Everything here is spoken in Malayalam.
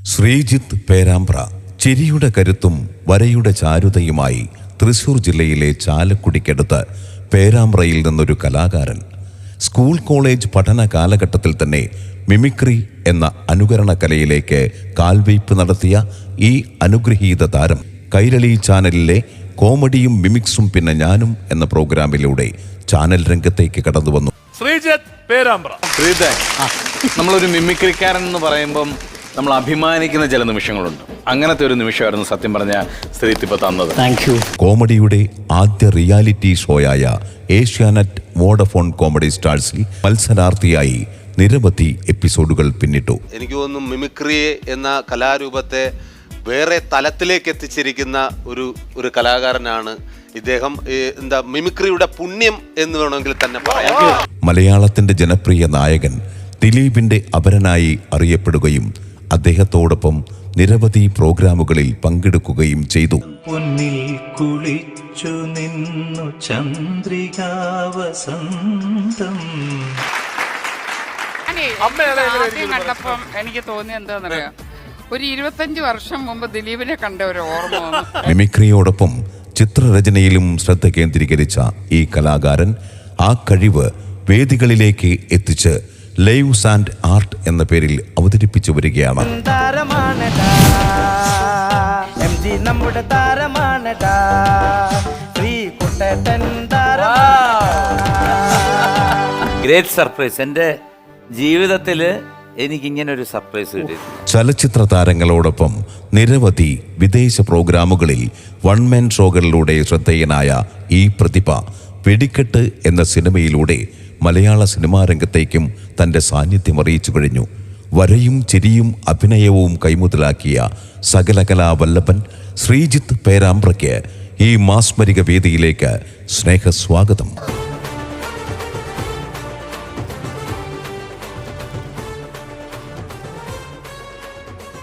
ശ്രീജിത്ത് പേരാമ്പ്ര ചിരിയുടെ കരുത്തും വരയുടെ ചാരുതയുമായി തൃശൂർ ജില്ലയിലെ ചാലക്കുടിക്കടുത്ത് പേരാമ്പ്രയിൽ നിന്നൊരു കലാകാരൻ. സ്കൂൾ കോളേജ് പഠന കാലഘട്ടത്തിൽ തന്നെ മിമിക്രി എന്ന അനുകരണ കലയിലേക്ക് കാൽവയ്പ് നടത്തിയ ഈ അനുഗ്രഹീത താരം കൈരളി ചാനലിലെ കോമഡിയും മിമിക്സും പിന്നെ ഞാനും എന്ന പ്രോഗ്രാമിലൂടെ ചാനൽ രംഗത്തേക്ക് കടന്നു വന്നു. ശ്രീജിത്ത് പേരാമ്പ്ര. നമ്മളൊരു മിമിക്രിക്കാരൻ എന്ന് പറയുമ്പം നമ്മൾ അഭിമാനിക്കുന്ന ചില നിമിഷങ്ങളുണ്ട്. അങ്ങനത്തെ ഒരു നിമിഷമായിരുന്നു സത്യം പറഞ്ഞ ശ്രീജിത്ത് ഇപ്പൊ തന്നത്. കോമഡിയുടെ ആദ്യ റിയാലിറ്റി ഷോയായ ഏഷ്യാനെറ്റ് വോഡഫോൺ കോമഡി സ്റ്റാർസിൽ മത്സരാർത്ഥിയായി നിരവധി എപ്പിസോഡുകൾ പിന്നിട്ടു. എനിക്ക് തോന്നുന്നു മിമിക്രി എന്ന കലാരൂപത്തെ വേറെ തലത്തിലേക്ക് എത്തിച്ചിരിക്കുന്ന ഒരു കലാകാരനാണ് ഇദ്ദേഹം. മിമിക്രിയുടെ പുണ്യം എന്ന് വേണമെങ്കിൽ തന്നെ പറയാം. മലയാളത്തിന്റെ ജനപ്രിയ നായകൻ ദിലീപിന്റെ അപരനായി അറിയപ്പെടുകയും അദ്ദേഹത്തോടൊപ്പം നിരവധി പ്രോഗ്രാമുകളിൽ പങ്കെടുക്കുകയും ചെയ്തു. പൊന്നിൽ കുളിച്ചു നിന്നു ചന്ദ്രികാവസന്തം. ആദ്യം കണ്ടപ്പം എനിക്ക് തോന്നിയ എന്താന്നറിയാം, ഒരു 25 വർഷം മുമ്പ് ദിലീപിനെ കണ്ട ഒരു ഓർമ്മ. മിമിക്രിയോടൊപ്പം ചിത്രരചനയിലും ശ്രദ്ധ കേന്ദ്രീകരിച്ച ഈ കലാകാരൻ ആ കഴിവ് വേദികളിലേക്ക് എത്തിച്ച് ലൈവ്സ് ആൻഡ് ആർട്ട് എന്ന പേരിൽ അവതരിപ്പിച്ചു വരികയാണ്. Great surprise. എൻ്റെ ജീവിതത്തിൽ എനിക്കിങ്ങനെ ഒരു സർപ്രൈസ് കിട്ടി. ചലച്ചിത്ര താരങ്ങളോടൊപ്പം നിരവധി വിദേശ പ്രോഗ്രാമുകളിൽ വൺമാൻ ഷോകളിലൂടെ ശ്രദ്ധേയനായ ഈ പ്രതിഭ വെടിക്കെട്ട് എന്ന സിനിമയിലൂടെ മലയാള സിനിമാ രംഗത്തേക്കും തൻ്റെ സാന്നിധ്യം അറിയിച്ചു കഴിഞ്ഞു. വരയും ചിരിയും അഭിനയവും കൈമുതലാക്കിയ സകലകലാ വല്ലഭൻ ശ്രീജിത്ത് പേരാമ്പ്രയ്ക്ക് ഈ മാസ്മരിക വേദിയിലേക്ക് സ്നേഹസ്വാഗതം.